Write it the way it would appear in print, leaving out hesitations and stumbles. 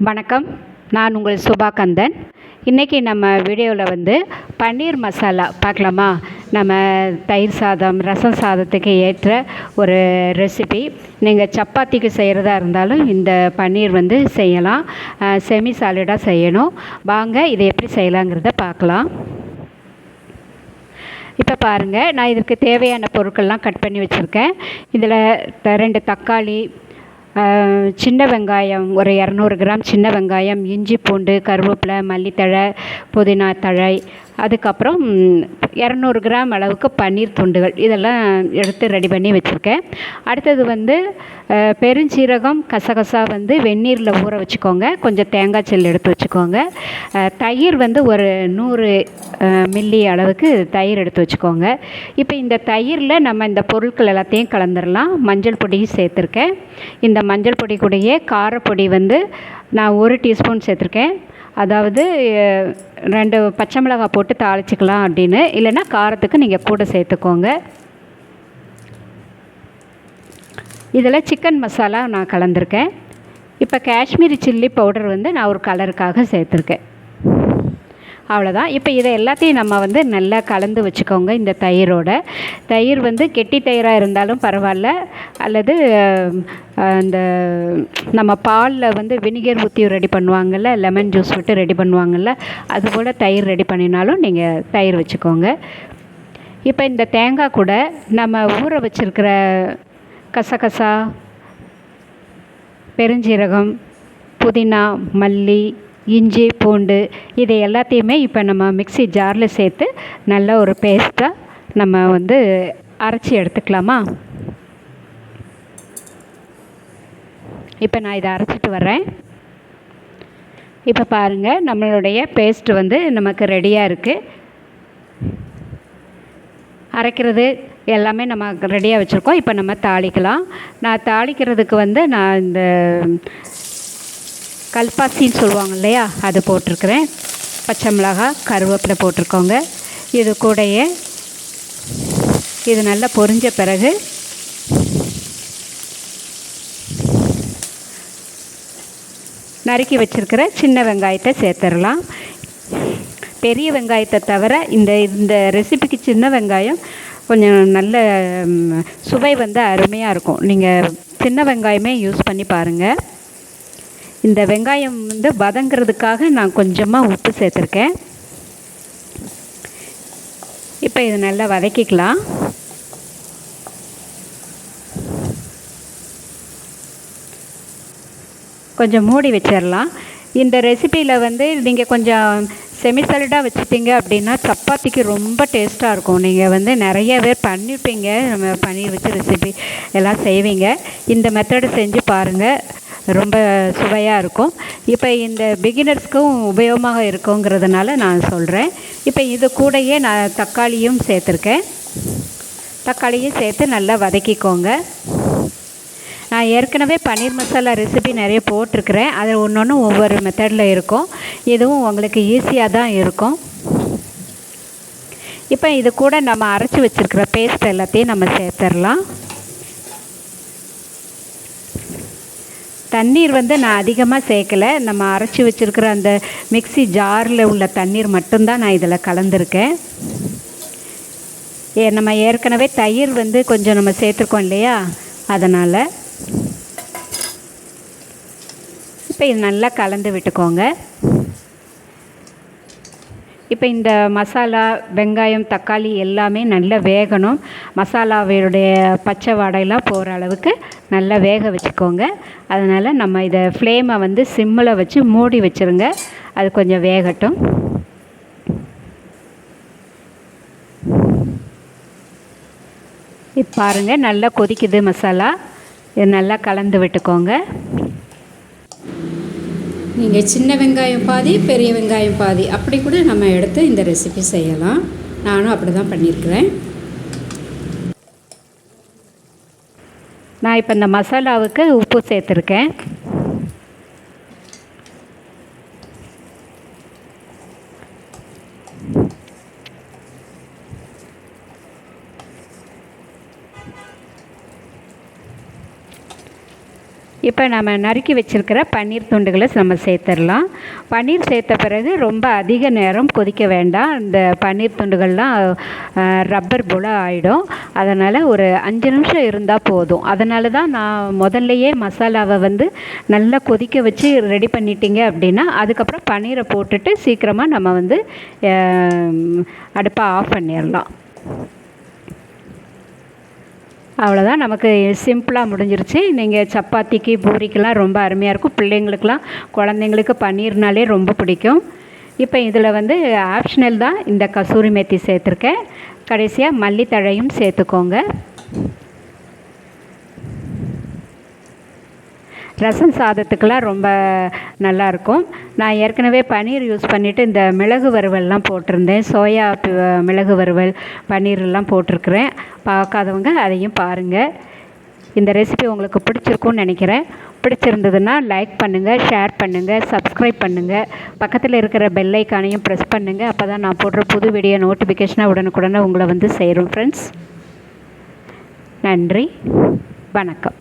வணக்கம். நான் உங்கள் சுபா கந்தன். இன்றைக்கி நம்ம வீடியோவில் வந்து பன்னீர் மசாலா பார்க்கலாமா? நம்ம தயிர் சாதம், ரசம் சாதத்துக்கு ஏற்ற ஒரு ரெசிபி. நீங்கள் சப்பாத்திக்கு செய்கிறதா இருந்தாலும் இந்த பன்னீர் வந்து செய்யலாம். செமி சாலிடாக செய்யணும். வாங்க இதை எப்படி செய்யலாங்கிறத பார்க்கலாம். இப்போ பாருங்கள், நான் இதற்கு தேவையான பொருட்கள்லாம் கட் பண்ணி வச்சுருக்கேன். இதில் 2 தக்காளி, சின்ன வெங்காயம் ஒரு 200 கிராம் சின்ன வெங்காயம், இஞ்சி பூண்டு, கருவேப்பிலை, மல்லித்தழை, புதினா தழை, அதுக்கப்புறம் 200 கிராம் அளவுக்கு பன்னீர் துண்டுகள் இதெல்லாம் எடுத்து ரெடி பண்ணி வச்சுருக்கேன். அடுத்தது வந்து பெருஞ்சீரகம், கசகசா வந்து வெந்நீரில் ஊற வச்சுக்கோங்க. கொஞ்சம் தேங்காய் செல் எடுத்து வச்சுக்கோங்க. தயிர் வந்து ஒரு 100 மில்லி அளவுக்கு தயிர் எடுத்து வச்சுக்கோங்க. இப்போ இந்த தயிரில் நம்ம இந்த பொருட்கள் எல்லாத்தையும் கலந்துடலாம். மஞ்சள் பொடியும் சேர்த்துருக்கேன். இந்த மஞ்சள் பொடி கூடயே காரப்பொடி வந்து நான் 1 டீஸ்பூன் சேர்த்துருக்கேன். அதாவது 2 பச்சை மிளகாய் போட்டு தாளிச்சிக்கலாம் அப்படின்னு, இல்லைன்னா காரத்துக்கு நீங்கள் கூட சேர்த்துக்கோங்க. இதில் சிக்கன் மசாலா நான் கலந்துருக்கேன். இப்போ காஷ்மீரி சில்லி பவுடர் வந்து நான் ஒரு கலருக்காக சேர்த்துருக்கேன். அவ்வளோதான். இப்போ இதை எல்லாத்தையும் நம்ம வந்து நல்லா கலந்து வச்சுக்கோங்க. இந்த தயிர் வந்து கெட்டி தயிராக இருந்தாலும் பரவாயில்ல, அல்லது அந்த நம்ம பாலில் வந்து வினிகர் ஊற்றி ரெடி பண்ணுவாங்கள்ல, லெமன் ஜூஸ் விட்டு ரெடி பண்ணுவாங்கள்ல, அதுபோல் தயிர் ரெடி பண்ணினாலும் நீங்கள் தயிர் வச்சுக்கோங்க. இப்போ இந்த தேங்காய் கூட நம்ம ஊற வச்சுருக்கிற கசகசா, பெருஞ்சீரகம், புதினா, மல்லி, இஞ்சி பூண்டு இதை எல்லாத்தையுமே இப்போ நம்ம மிக்ஸி ஜாரில் சேர்த்து நல்ல ஒரு பேஸ்ட்டாக நம்ம வந்து அரைச்சி எடுத்துக்கலாமா? இப்போ நான் இதை அரைச்சிட்டு வரேன். இப்போ பாருங்கள், நம்மளுடைய பேஸ்ட் வந்து நமக்கு ரெடியாக இருக்குது. அரைக்கிறது எல்லாமே நம்ம ரெடியாக வச்சுருக்கோம். இப்போ நம்ம தாளிக்கலாம். நான் தாளிக்கிறதுக்கு வந்து நான் இந்த கல்பாசின்னு சொல்லுவாங்க இல்லையா, அது போட்டிருக்கிறேன். பச்சை மிளகாய், கருவேப்பிலை போட்டிருக்கோங்க. இது கூடயே இது நல்லா பொரிஞ்ச பிறகு நறுக்கி வச்சுருக்கிற சின்ன வெங்காயத்தை சேர்த்துடலாம். பெரிய வெங்காயத்தை தவிர இந்த ரெசிபிக்கு சின்ன வெங்காயம் கொஞ்சம் நல்ல சுவை வந்து அருமையாக இருக்கும். நீங்கள் சின்ன வெங்காயமே யூஸ் பண்ணி பாருங்கள். இந்த வெங்காயம் வந்து வதங்கிறதுக்காக நான் கொஞ்சமாக உப்பு சேர்த்துருக்கேன். இப்போ இது நல்லா வதக்கிக்கலாம். கொஞ்சம் மூடி வச்சிடலாம். இந்த ரெசிப்பியில் வந்து நீங்கள் கொஞ்சம் செமி சாலிடாக வச்சுட்டிங்க அப்படின்னா சப்பாத்திக்கு ரொம்ப டேஸ்ட்டாக இருக்கும். நீங்கள் வந்து நிறைய பேர் பண்ணியிருப்பீங்க, நம்ம பன்னீர் வச்சு ரெசிபி எல்லாம் செய்வீங்க. இந்த மெத்தடு செஞ்சு பாருங்கள், ரொம்ப சுவையாக இருக்கும். இப்போ இந்த பிகினர்ஸ்க்கும் உபயோகமாக இருக்குங்கிறதுனால நான் சொல்கிறேன். இப்போ இது கூடயே நான் தக்காளியும் சேர்த்துருக்கேன். தக்காளியும் சேர்த்து நல்லா வதக்கிக்கோங்க. நான் ஏற்கனவே பன்னீர் மசாலா ரெசிபி நிறைய போட்டிருக்கிறேன். அது ஒன்று ஒவ்வொரு மெத்தடில் இருக்கும். இதுவும் உங்களுக்கு ஈஸியாக தான் இருக்கும். இப்போ இது கூட நம்ம அரைச்சி வச்சுருக்கிற பேஸ்ட் எல்லாத்தையும் நம்ம சேர்த்துடலாம். தண்ணீர் வந்து நான் அதிகமாக சேர்க்கலை. நம்ம அரைச்சி வச்சுருக்கிற அந்த மிக்ஸி ஜாரில் உள்ள தண்ணீர் மட்டும்தான் நான் இதில் கலந்துருக்கேன். நம்ம ஏற்கனவே தயிர் வந்து கொஞ்சம் நம்ம சேர்த்துருக்கோம் இல்லையா, அதனால். இப்போ இது நல்லா கலந்து விட்டுக்கோங்க. இப்போ இந்த மசாலா, வெங்காயம், தக்காளி எல்லாமே நல்லா வேகணும். மசாலாவுடைய பச்சை வாடையெல்லாம் போகிற அளவுக்கு நல்லா வேக வச்சுக்கோங்க. அதனால் நம்ம இதை ஃப்ளேமை வந்து சிம்மில் வச்சு மூடி வச்சுருங்க. அது கொஞ்சம் வேகட்டும். இப்போ பாருங்கள், நல்லா கொதிக்குது மசாலா. இது நல்லா கலந்து விட்டுக்கோங்க. நீங்கள் சின்ன வெங்காயம் பாதி, பெரிய வெங்காயம் பாதி அப்படி கூட நம்ம எடுத்து இந்த ரெசிபி செய்யலாம். நானும் அப்படி தான் பண்ணியிருக்கிறேன். நான் இப்போ இந்த மசாலாவுக்கு உப்பு சேர்த்துருக்கேன். இப்போ நம்ம நறுக்கி வச்சுருக்கிற பன்னீர் துண்டுகளை நம்ம சேர்த்துடலாம். பன்னீர் சேர்த்த பிறகு ரொம்ப அதிக நேரம் கொதிக்க வேண்டாம். இந்த பன்னீர் துண்டுகள்லாம் ரப்பர் போல் ஆகிடும். அதனால் ஒரு 5 நிமிஷம் இருந்தால் போதும். அதனால தான் நான் முதல்லையே மசாலாவை நல்லா கொதிக்க வச்சு ரெடி பண்ணிட்டீங்க அப்படின்னா அதுக்கப்புறம் பன்னீரை போட்டுட்டு சீக்கிரமாக நம்ம அடுப்பை ஆஃப் பண்ணிடலாம். அவ்வளோதான், நமக்கு சிம்பிளாக முடிஞ்சிருச்சு. நீங்கள் சப்பாத்திக்கு பூரிக்கெலாம் ரொம்ப அருமையாக இருக்கும். பிள்ளைங்களுக்கெலாம் குழந்தைங்களுக்கு பன்னீர்னாலே ரொம்ப பிடிக்கும். இப்போ இதில் ஆப்ஷனல் தான் இந்த கசூரி மேத்தி சேர்த்துருக்கேன். கடைசியாக மல்லித்தழையும் சேர்த்துக்கோங்க. ரசம் சாதத்துக்கெலாம் ரொம்ப நல்லாயிருக்கும். நான் ஏற்கனவே பன்னீர் யூஸ் பண்ணிவிட்டு இந்த மிளகு வறுவல்லாம் போட்டிருந்தேன். சோயா மிளகு வறுவல் பன்னீர்லாம் போட்டிருக்கிறேன். பார்க்காதவங்க அதையும் பாருங்கள். இந்த ரெசிபி உங்களுக்கு பிடிச்சிருக்கும்னு நினைக்கிறேன். பிடிச்சிருந்ததுன்னா லைக் பண்ணுங்கள், ஷேர் பண்ணுங்கள், சப்ஸ்கிரைப் பண்ணுங்கள். பக்கத்தில் இருக்கிற பெல் ஐக்கானையும் ப்ரெஸ் பண்ணுங்கள். அப்போ தான் நான் போடுற புது வீடியோ நோட்டிஃபிகேஷனாக உடனுக்குடனே உங்களை சேரும் ஃப்ரெண்ட்ஸ். நன்றி, வணக்கம்.